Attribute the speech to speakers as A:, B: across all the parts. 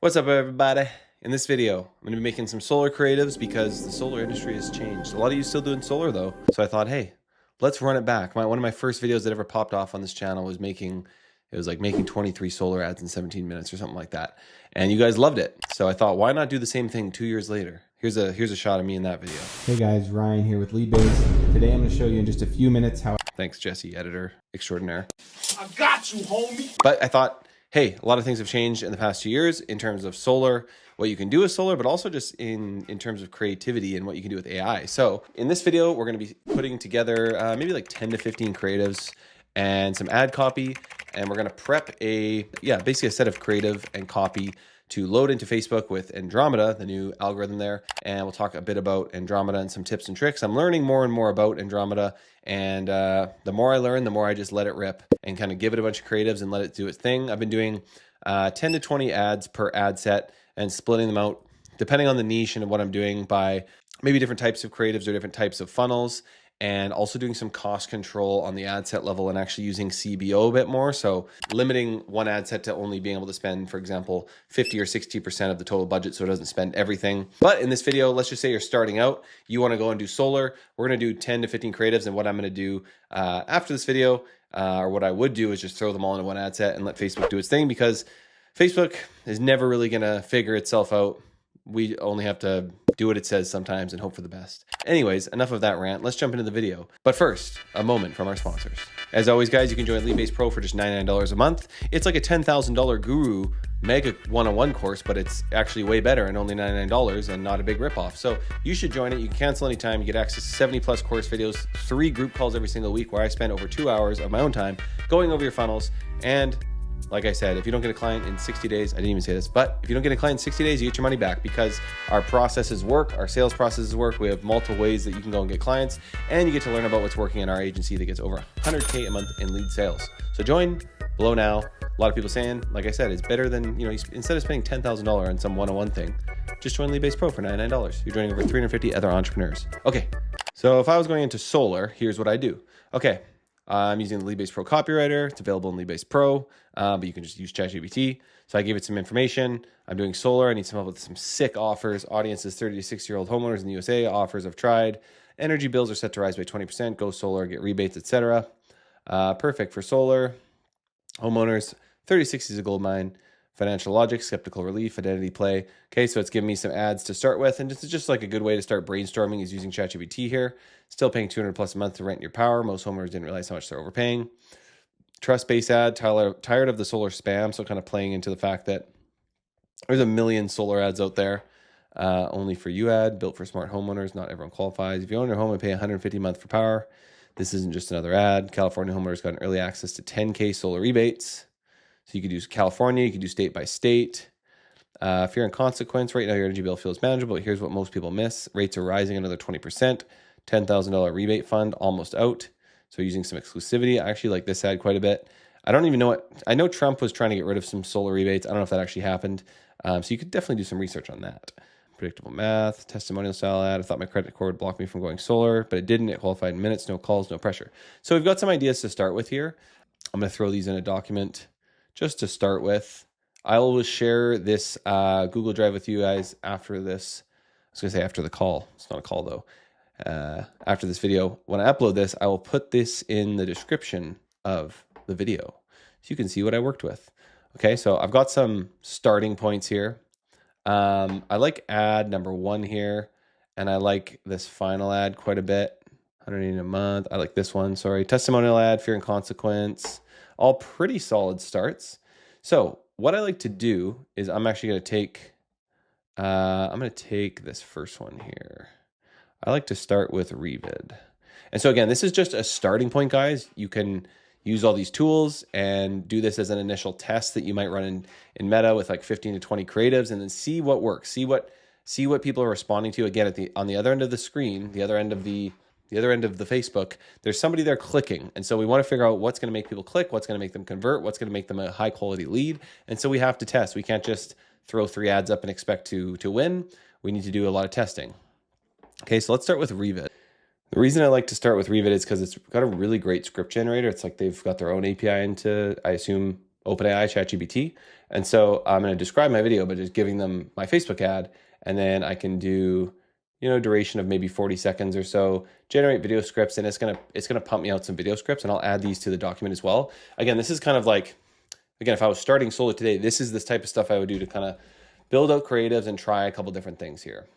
A: What's up, everybody? In this video, I'm going to be making some solar creatives because the solar industry has changed. A lot of you still doing solar though. So I thought, hey, let's run it back. One of my first videos that ever popped off on this channel was making 23 solar ads in 17 minutes or something like that. And you guys loved it. So I thought, why not do the same thing 2 years later? Here's a shot of me in that video.
B: Hey guys, Ryan here with Leadbase. Today I'm going to show you in just a few minutes how...
A: Thanks, Jesse, editor extraordinaire.
C: I got you, homie.
A: But I thought, hey, a lot of things have changed in the past 2 years in terms of solar, what you can do with solar, but also just in terms of creativity and what you can do with AI. So in this video, we're going to be putting together maybe like 10 to 15 creatives and some ad copy. And we're going to prep basically a set of creative and copy to load into Facebook with Andromeda, the new algorithm there. And we'll talk a bit about Andromeda and some tips and tricks. I'm learning more and more about Andromeda. And the more I learn, the more I just let it rip and kind of give it a bunch of creatives and let it do its thing. I've been doing 10 to 20 ads per ad set and splitting them out depending on the niche and what I'm doing by maybe different types of creatives or different types of funnels. And also doing some cost control on the ad set level and actually using CBO a bit more. So limiting one ad set to only being able to spend, for example, 50 or 60% of the total budget so it doesn't spend everything. But in this video, let's just say you're starting out, you want to go and do solar. We're going to do 10 to 15 creatives. And what I'm going to do after this video, or what I would do, is just throw them all into one ad set and let Facebook do its thing, because Facebook is never really going to figure itself out. We only have to do what it says sometimes and hope for the best. Anyways, enough of that rant. Let's jump into the video. But first, a moment from our sponsors. As always, guys, you can join Leadbase Pro for just $99 a month. It's like a $10,000 guru mega one-on-one course, but it's actually way better and only $99 and not a big ripoff. So you should join it. You can cancel anytime. You get access to 70 plus course videos, 3 group calls every single week where I spend over 2 hours of my own time going over your funnels. And like I said, if you don't get a client in 60 days, I didn't even say this, but if you don't get a client in 60 days, you get your money back, because our processes work, our sales processes work. We have multiple ways that you can go and get clients, and you get to learn about what's working in our agency that gets over 100K a month in lead sales. So join below now. A lot of people saying, like I said, it's better than, instead of spending $10,000 on some one-on-one thing, just join Leadbase Pro for $99. You're joining over 350 other entrepreneurs. Okay, so if I was going into solar, here's what I do. Okay. I'm using the Leadbase Pro copywriter. It's available in Leadbase Pro, but you can just use ChatGPT. So I gave it some information. I'm doing solar. I need some help with some sick offers. Audiences 30 to 60-year-old homeowners in the USA. Offers I've tried. Energy bills are set to rise by 20%. Go solar, get rebates, etc. Perfect for solar. Homeowners, 30 to 60 is a gold mine. Financial logic, skeptical relief, identity play. Okay, so it's giving me some ads to start with, and it's just like a good way to start brainstorming is using ChatGPT here. Still paying $200 plus a month to rent your power. Most homeowners didn't realize how much they're overpaying. Trust-based ad, tired of the solar spam, so kind of playing into the fact that there's a million solar ads out there. Only for you ad, built for smart homeowners. Not everyone qualifies. If you own your home and pay $150 a month for power, this isn't just another ad. California homeowners got an early access to 10K solar rebates. So you could use California, you could do state by state. Fear and consequence, right now your energy bill feels manageable, but here's what most people miss. Rates are rising another 20%. $10,000 rebate fund, almost out. So using some exclusivity. I actually like this ad quite a bit. I don't even know I know Trump was trying to get rid of some solar rebates. I don't know if that actually happened. So you could definitely do some research on that. Predictable math, testimonial style ad. I thought my credit score would block me from going solar, but it didn't. It qualified in minutes, no calls, no pressure. So we've got some ideas to start with here. I'm going to throw these in a document just to start with. I will share this Google Drive with you guys after this. I was going to say after the call. It's not a call though. After this video, when I upload this, I will put this in the description of the video so you can see what I worked with. Okay, so I've got some starting points here. I like ad number 1 here, and I like this final ad quite a bit. 180 a month. I like this one. Sorry, testimonial ad, fear and consequence. All pretty solid starts. So what I like to do is I'm actually going to take, this first one here. I like to start with Revid. And so again, this is just a starting point, guys. You can use all these tools and do this as an initial test that you might run in Meta with like 15 to 20 creatives, and then see what works. See what people are responding to. Again, on the other end of the screen, the other end of the Facebook, there's somebody there clicking. And so we want to figure out what's going to make people click, what's going to make them convert, what's going to make them a high quality lead. And so we have to test. We can't just throw 3 ads up and expect to win. We need to do a lot of testing. Okay, so let's start with Revid. The reason I like to start with Revid is because it's got a really great script generator. It's like they've got their own API into, I assume, OpenAI, ChatGPT. And so I'm going to describe my video by just giving them my Facebook ad, and then I can do, duration of maybe 40 seconds or so, generate video scripts, and it's gonna pump me out some video scripts, and I'll add these to the document as well. Again, this is kind of like, if I was starting solar today, this is this type of stuff I would do to kind of build out creatives and try a couple different things here.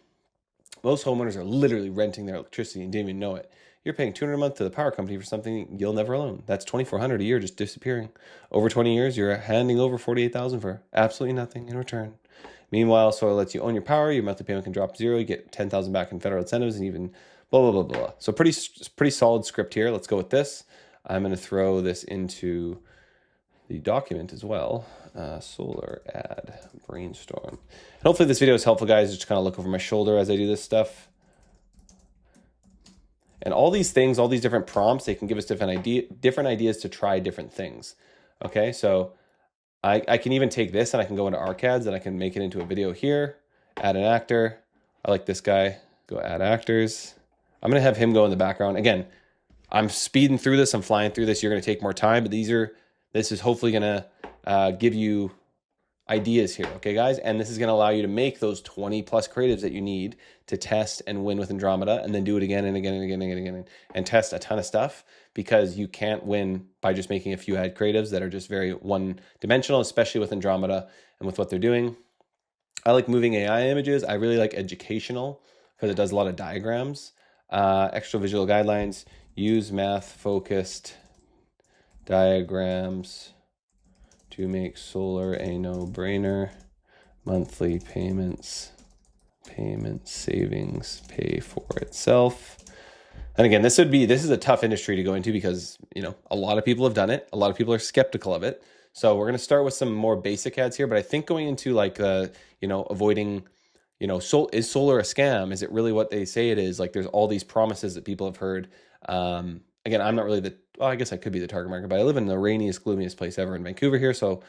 A: Most homeowners are literally renting their electricity and didn't even know it. You're paying $200 a month to the power company for something you'll never own. That's $2,400 a year just disappearing. Over 20 years, you're handing over $48,000 for absolutely nothing in return. Meanwhile, solar lets you own your power. Your monthly payment can drop to zero. You get $10,000 back in federal incentives, and even blah blah blah blah. So pretty solid script here. Let's go with this. I'm going to throw this into the document as well. Solar ad brainstorm. And hopefully this video is helpful, guys. Just kind of look over my shoulder as I do this stuff. And all these things, all these different prompts, they can give us different ideas to try different things. Okay, so I can even take this and I can go into ArcAds and I can make it into a video here, add an actor. I like this guy, go add actors. I'm gonna have him go in the background. Again, I'm speeding through this, I'm flying through this. You're gonna take more time, but this is hopefully gonna give you ideas here, okay guys? And this is gonna allow you to make those 20 plus creatives that you need to test and win with Andromeda, and then do it again and again and again and again and test a ton of stuff, because you can't win by just making a few ad creatives that are just very one-dimensional, especially with Andromeda and with what they're doing. I like moving AI images. I really like educational because it does a lot of diagrams. Extra visual guidelines, use math-focused diagrams to make solar a no-brainer. Monthly payments, payment savings pay for itself. And again, this is a tough industry to go into because, a lot of people have done it. A lot of people are skeptical of it. So we're going to start with some more basic ads here, but I think going into like, avoiding, is solar a scam? Is it really what they say it is? Like, there's all these promises that people have heard. Again, I'm not really I guess I could be the target market, but I live in the rainiest, gloomiest place ever in Vancouver here. So,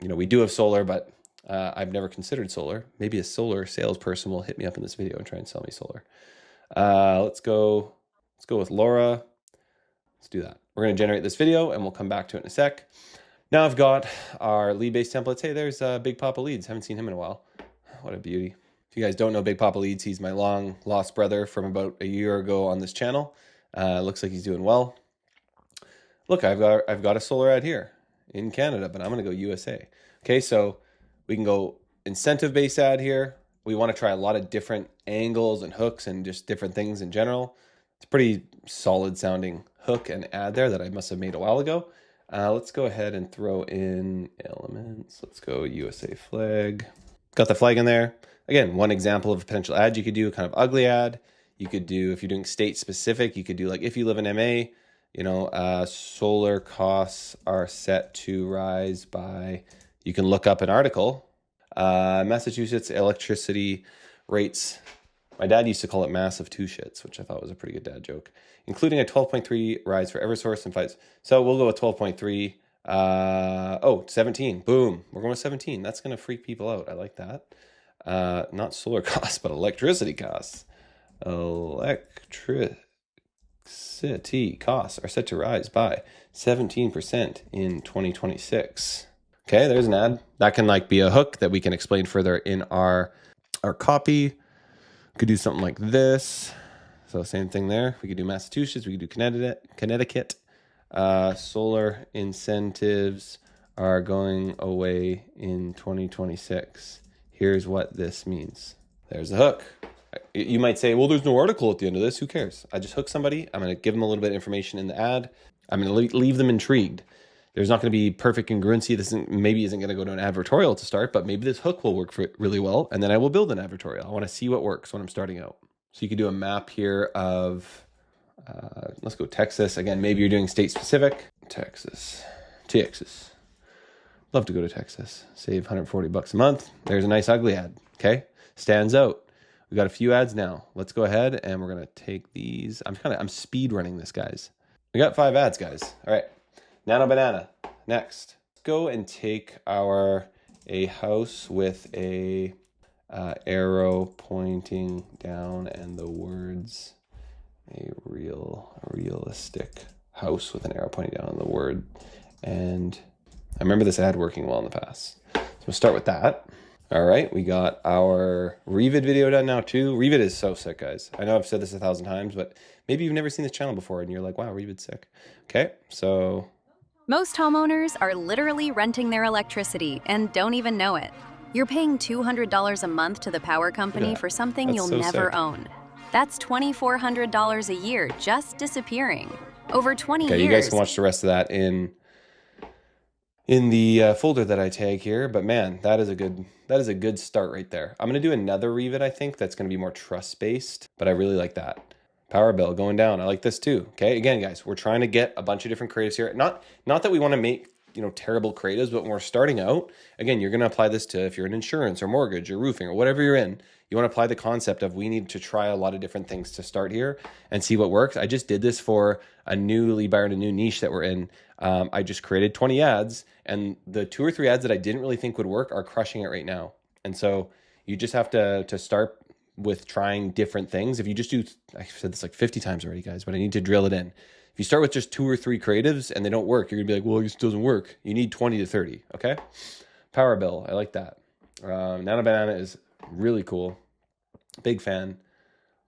A: we do have solar, but I've never considered solar. Maybe a solar salesperson will hit me up in this video and try and sell me solar. Let's go with Laura. Let's do that. We're going to generate this video and we'll come back to it in a sec. Now I've got our Leadbase templates. Hey, there's Big Papa Leads. Haven't seen him in a while. What a beauty. If you guys don't know Big Papa Leads, he's my long lost brother from about a year ago on this channel. Looks like he's doing well. Look, I've got a solar ad here in Canada, but I'm going to go USA. Okay, so we can go incentive-based ad here. We want to try a lot of different angles and hooks and just different things in general. It's a pretty solid sounding hook and ad there that I must have made a while ago. Let's go ahead and throw in elements. Let's go USA flag. Got the flag in there. Again, one example of a potential ad you could do, kind of ugly ad. You could do, if you're doing state specific, you could do like, if you live in MA, solar costs are set to rise by, you can look up an article. Massachusetts electricity rates. My dad used to call it massive two shits, which I thought was a pretty good dad joke, including a 12.3 rise for Eversource and fights. So we'll go with 12.3. 17. Boom. We're going with 17. That's going to freak people out. I like that. Not solar costs, but electricity costs. Electricity costs are set to rise by 17% in 2026. Okay, there's an ad. That can like be a hook that we can explain further in our copy. Could do something like this. So same thing there. We could do Massachusetts. We could do Connecticut. Solar incentives are going away in 2026. Here's what this means. There's a hook. You might say, well, there's no article at the end of this. Who cares? I just hook somebody. I'm going to give them a little bit of information in the ad. I'm going to leave them intrigued. There's not going to be perfect congruency. This maybe isn't going to go to an advertorial to start, but maybe this hook will work for it really well. And then I will build an advertorial. I want to see what works when I'm starting out. So you could do a map here of, let's go Texas. Again, maybe you're doing state specific. Texas. Love to go to Texas. Save $140 a month. There's a nice ugly ad. Okay. Stands out. We got a few ads now. Let's go ahead and we're going to take these. I'm speed running this, guys. We got 5 ads, guys. All right. Nano banana. Next. Let's go and take a house with a arrow pointing down and the words realistic house with an arrow pointing down on the word. And I remember this ad working well in the past. So we'll start with that. All right, we got our Revid video done now too. Revid is so sick, guys. I know I've said this 1,000 times, but maybe you've never seen this channel before and you're like, wow, Revid's sick. Okay, so.
D: Most homeowners are literally renting their electricity and don't even know it. You're paying $200 a month to the power company for something
A: That's
D: you'll
A: so
D: never
A: sick.
D: own. That's $2,400 a year just disappearing. Over 20
A: Okay,
D: years.
A: you guys can watch the rest of that in the folder that I tag here. But man, that is a good start right there. I'm gonna do another Revid, I think, that's gonna be more trust-based, but I really like that. Power bill going down. I like this too. Okay, again, guys, we're trying to get a bunch of different creatives here. Not that we want to make terrible creatives, but when we're starting out, again, you're gonna apply this to if you're in insurance or mortgage or roofing or whatever you're in. You want to apply the concept of we need to try a lot of different things to start here and see what works. I just did this for a new lead buyer and a new niche that we're in. I just created 20 ads, and the 2 or 3 ads that I didn't really think would work are crushing it right now. And so you just have to start with trying different things. If you just do, I've said this like 50 times already, guys, but I need to drill it in. If you start with just 2 or 3 creatives and they don't work, you're gonna be like, well, it doesn't work. You need 20 to 30, okay? Power bill, I like that. Nano Banana is really cool. Big fan.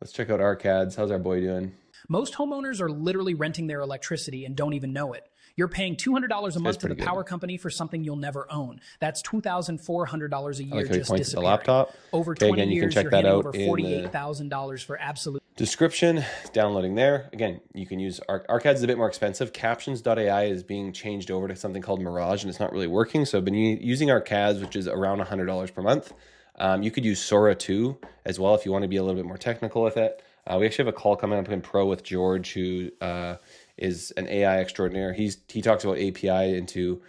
A: Let's check out Arcads. How's our boy doing?
E: Most homeowners are literally renting their electricity and don't even know it. You're paying $200 a month to the power company for something you'll never own. That's $2,400 a year
A: like how he
E: just
A: points at the
E: disappearing.
A: laptop.
E: Over
A: Okay,
E: 20
A: again, you can
E: years,
A: check
E: you're
A: that
E: handing
A: out
E: over
A: in the
E: $48,000 for absolute.
A: Description, downloading there. Again, you can use Arcads is a bit more expensive. Captions.ai is being changed over to something called Mirage, and it's not really working. So I've been using Arcads, which is around $100 per month. You could use Sora too as well if you want to be a little bit more technical with it. We actually have a call coming up in Pro with George, who is an AI extraordinaire. He talks about API into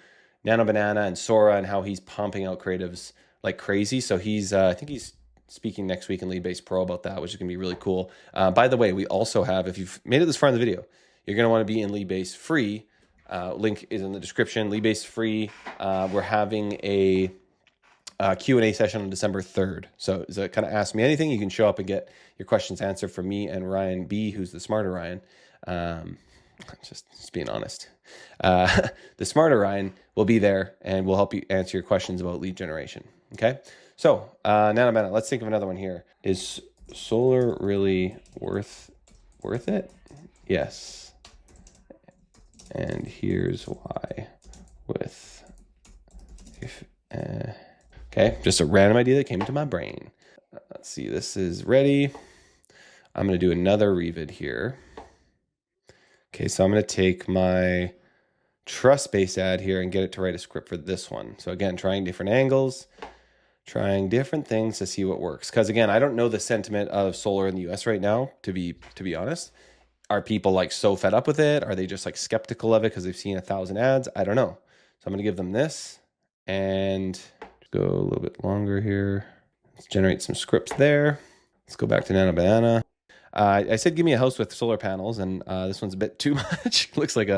A: Nano Banana and Sora and how he's pumping out creatives like crazy. So he's I think he's speaking next week in Leadbase Pro about that, which is going to be really cool. By the way, we also have, if you've made it this far in the video, you're going to want to be in Leadbase free. Link is in the description. Leadbase free. We're having a Q&A session on December 3rd. So kind of ask me anything. You can show up and get your questions answered from me and Ryan B, who's the smarter Ryan. Just being honest. The smarter Ryan will be there and will help you answer your questions about lead generation. Okay. So Nano Banana, let's think of another one here. Is solar really worth it? Yes. And here's why. Okay, just a random idea that came into my brain. Let's see, this is ready. I'm going to do another Revid here. Okay, so I'm going to take my trust-based ad here and get it to write a script for this one. So again, trying different angles, trying different things to see what works. Because again, I don't know the sentiment of solar in the US right now, to be honest. Are people like so fed up with it? Are they just like skeptical of it because they've seen 1,000 ads? I don't know. So I'm going to give them this and go a little bit longer here. Let's generate some scripts there. Let's go back to Nano Banana. I said give me a house with solar panels, and this one's a bit too much. Looks like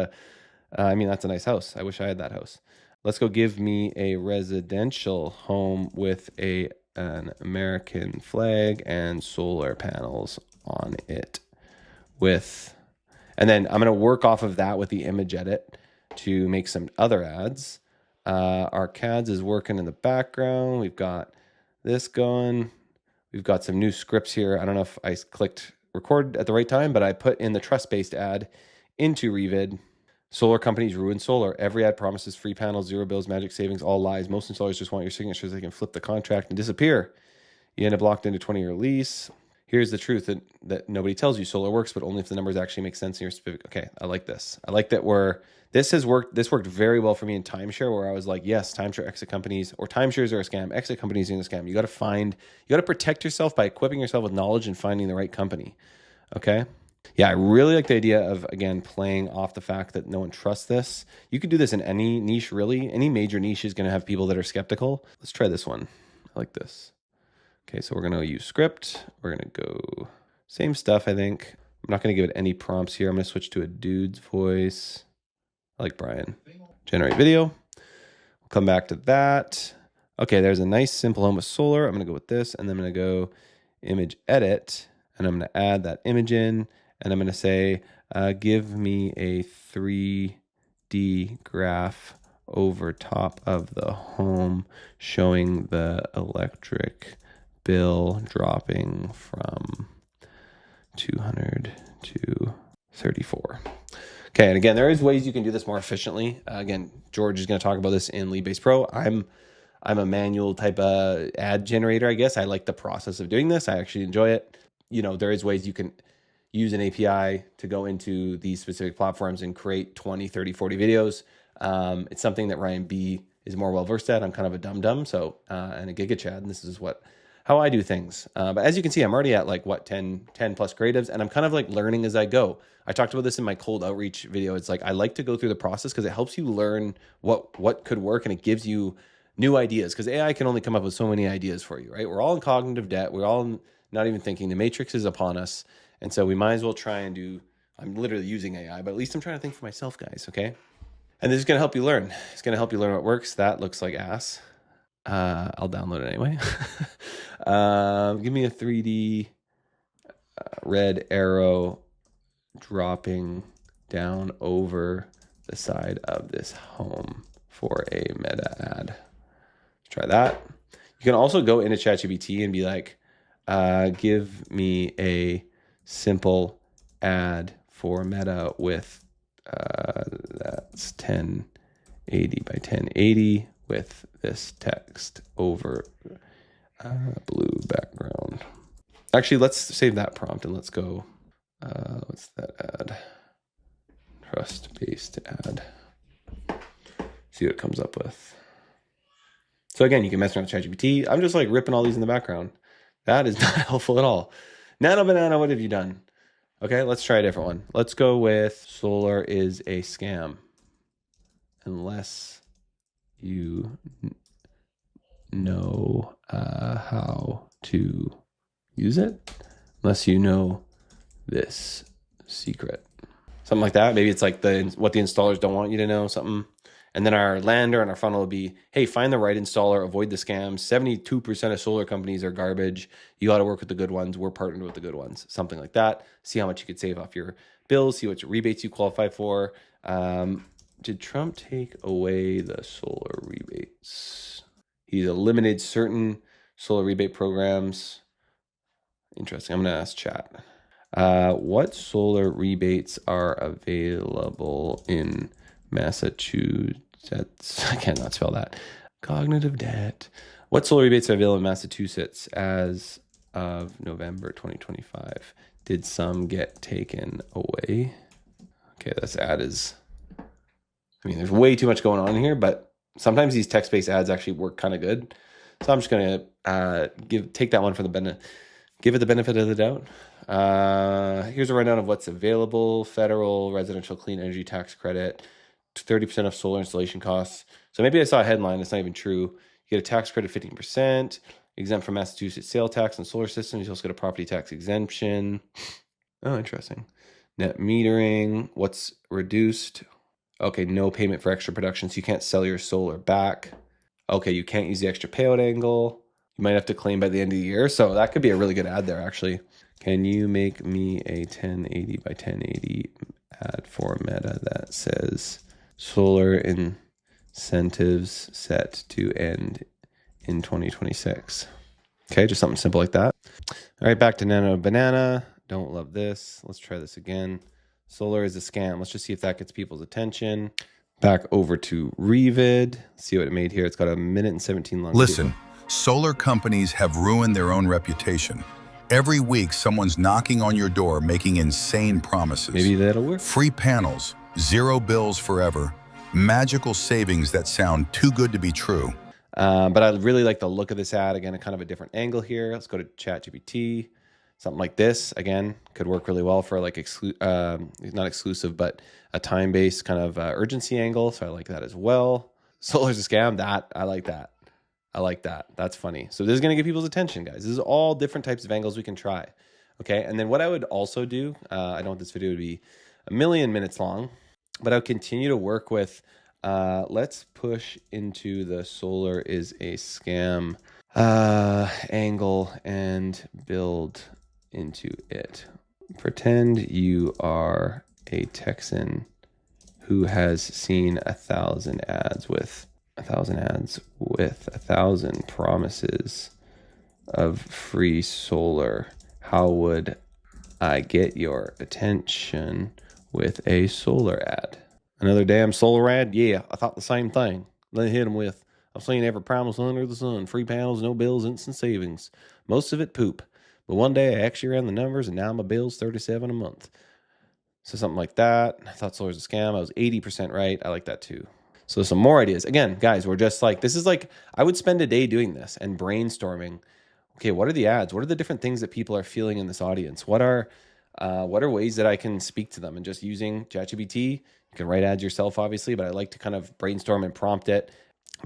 A: I mean, that's a nice house. I wish I had that house. Let's go give me a residential home with an American flag and solar panels on it. And then I'm going to work off of that with the image edit to make some other ads. Our CADS is working in the background. We've got this going. We've got some new scripts here. I don't know if I clicked record at the right time, but I put in the trust-based ad into Revid. Solar companies ruin solar. Every ad promises free panels, zero bills, magic savings, all lies. Most installers just want your signature so they can flip the contract and disappear. You end up locked into a 20-year lease. Here's the truth that nobody tells you. Solar works, but only if the numbers actually make sense in your specific. Okay, I like this. I like that this worked very well for me in timeshare, where I was like, yes, timeshare exit companies, or timeshares are a scam. Exit companies are a scam. You got to protect yourself by equipping yourself with knowledge and finding the right company. Okay. Yeah, I really like the idea of, again, playing off the fact that no one trusts this. You could do this in any niche, really. Any major niche is going to have people that are skeptical. Let's try this one. I like this. Okay, so we're going to use script. We're going to go same stuff, I think. I'm not going to give it any prompts here. I'm going to switch to a dude's voice. I like Brian. Generate video. We'll come back to that. Okay, there's a nice simple home with solar. I'm going to go with this, and then I'm going to go image edit, and I'm going to add that image in, and I'm going to say, give me a 3D graph over top of the home, showing the electric bill dropping from 200 to 34. Okay, and again, there is ways you can do this more efficiently. Again, George is going to talk about this in Leadbase Pro. I'm a manual type of ad generator, I guess. I like the process of doing this. I actually enjoy it. You know, there is ways you can use an API to go into these specific platforms and create 20, 30, 40 videos. It's something that Ryan B is more well-versed at. I'm kind of a dum-dum, so, and a giga-chad, and this is how I do things. But as you can see, I'm already at like, what, 10 plus creatives, and I'm kind of like learning as I go. I talked about this in my cold outreach video. It's like, I like to go through the process because it helps you learn what could work, and it gives you new ideas, because AI can only come up with so many ideas for you, right? We're all in cognitive debt. We're all not even thinking. The matrix is upon us. And so we might as well try and do, I'm literally using AI, but at least I'm trying to think for myself, guys, okay? And this is going to help you learn. It's going to help you learn what works. That looks like ass. I'll download it anyway. Give me a 3D red arrow dropping down over the side of this home for a meta ad. Let's try that. You can also go into ChatGPT and be like, give me a simple ad for meta with that's 1080 by 1080 with this text over blue background. Actually, let's save that prompt and let's go. What's that ad? Trust-based ad. See what it comes up with. So again, you can mess around with ChatGPT. I'm just like ripping all these in the background. That is not helpful at all. Nano Banana, what have you done? Okay, let's try a different one. Let's go with solar is a scam. Unless you know how to use it. Unless you know this secret. Something like that. Maybe it's like what the installers don't want you to know, something. And then our lander and our funnel will be, hey, find the right installer, avoid the scams. 72% of solar companies are garbage. You got to work with the good ones. We're partnered with the good ones. Something like that. See how much you could save off your bills. See what rebates you qualify for. Did Trump take away the solar rebates? He's eliminated certain solar rebate programs. Interesting. I'm going to ask chat. What solar rebates are available in Massachusetts? I cannot spell that. Cognitive debt. What solar rebates are available in Massachusetts as of November 2025? Did some get taken away? Okay, this ad is, I mean, there's way too much going on here, but sometimes these text-based ads actually work kind of good. So I'm just going to take that one for the benefit, give it the benefit of the doubt. Here's a rundown of what's available. Federal residential clean energy tax credit, 30% of solar installation costs. So maybe I saw a headline that's not even true. You get a tax credit 15%, exempt from Massachusetts sale tax and solar systems. You also get a property tax exemption. Oh, interesting. Net metering, what's reduced? Okay, no payment for extra production, so you can't sell your solar back. Okay, you can't use the extra payout angle. You might have to claim by the end of the year. So that could be a really good ad there, actually. Can you make me a 1080 by 1080 ad for Meta that says solar incentives set to end in 2026? Okay, just something simple like that. All right, back to Nano Banana. Don't love this. Let's try this again. Solar is a scam. Let's just see if that gets people's attention. Back over to Revid. See what it made here. It's got a 1minute and 17 long.
F: Listen, solar companies have ruined their own reputation. Every week, someone's knocking on your door making insane promises.
A: Maybe that'll work.
F: Free panels, zero bills forever, magical savings that sound too good to be true.
A: But I really like the look of this ad. Again, a kind of a different angle here. Let's go to ChatGPT. Something like this, again, could work really well for like, not exclusive, but a time-based kind of urgency angle. So I like that as well. Solar's a scam. I like that. I like that. That's funny. So this is going to get people's attention, guys. This is all different types of angles we can try. Okay. And then what I would also do, I don't want this video to be a million minutes long, but I would continue to work with, let's push into the solar is a scam angle and build into it. Pretend you are a Texan who has seen 1,000 ads with 1,000 promises of free solar? How would I get your attention with a solar ad? Another damn solar ad? Yeah, I thought the same thing. Let hit them with, I've seen every promise under the sun. Free panels, no bills, instant savings. Most of it poop. But one day I actually ran the numbers and now my bill's $37 a month. So something like that. I thought solar's a scam. I was 80% right. I like that too. So some more ideas. Again, guys, we're just like, this is like, I would spend a day doing this and brainstorming. Okay, what are the ads? What are the different things that people are feeling in this audience? What are ways that I can speak to them? And just using ChatGPT, you can write ads yourself, obviously, but I like to kind of brainstorm and prompt it,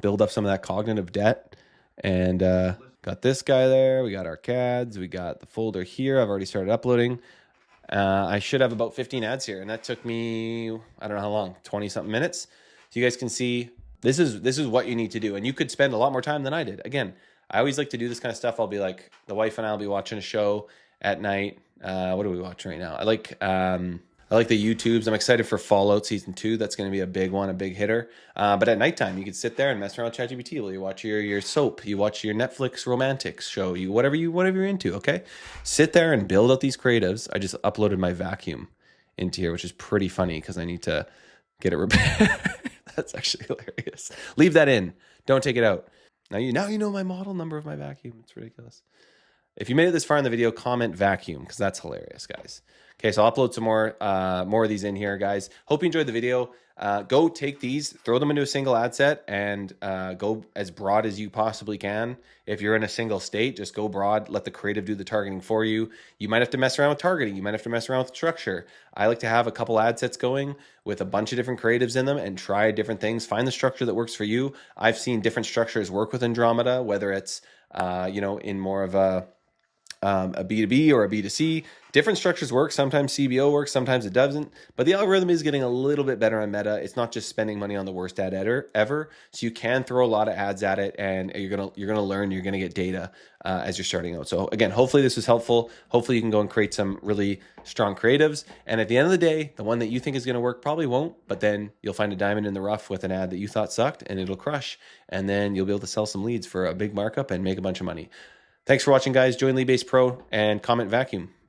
A: build up some of that cognitive debt. And got this guy there. We got our CADs. We got the folder here. I've already started uploading. I should have about 15 ads here, and that took me, I don't know how long, 20 something minutes. So you guys can see this is what you need to do. And you could spend a lot more time than I did. Again, I always like to do this kind of stuff. I'll be like, the wife and I will be watching a show at night. What are we watching right now? I like the YouTubes. I'm excited for Fallout Season 2. That's going to be a big one, a big hitter. But at nighttime, you could sit there and mess around with ChatGPT while you watch your soap, you watch your Netflix romantics show, whatever you're into, okay? Sit there and build out these creatives. I just uploaded my vacuum into here, which is pretty funny because I need to get it repaired. That's actually hilarious. Leave that in. Don't take it out. Now you know my model number of my vacuum. It's ridiculous. If you made it this far in the video, comment vacuum because that's hilarious, guys. Okay, so I'll upload some more of these in here, guys. Hope you enjoyed the video. Go take these, throw them into a single ad set, and go as broad as you possibly can. If you're in a single state, just go broad. Let the creative do the targeting for you. You might have to mess around with targeting. You might have to mess around with structure. I like to have a couple ad sets going with a bunch of different creatives in them and try different things. Find the structure that works for you. I've seen different structures work with Andromeda, whether it's in more of a B2B or a B2C. Different structures work. Sometimes CBO works, sometimes it doesn't. But the algorithm is getting a little bit better on Meta. It's not just spending money on the worst ad ever. So you can throw a lot of ads at it, and you're gonna learn. You're gonna get data as you're starting out. So again, hopefully this was helpful. Hopefully you can go and create some really strong creatives. And at the end of the day, the one that you think is gonna work probably won't. But then you'll find a diamond in the rough with an ad that you thought sucked, and it'll crush. And then you'll be able to sell some leads for a big markup and make a bunch of money. Thanks for watching, guys. Join Leadbase Pro and comment vacuum. Bye.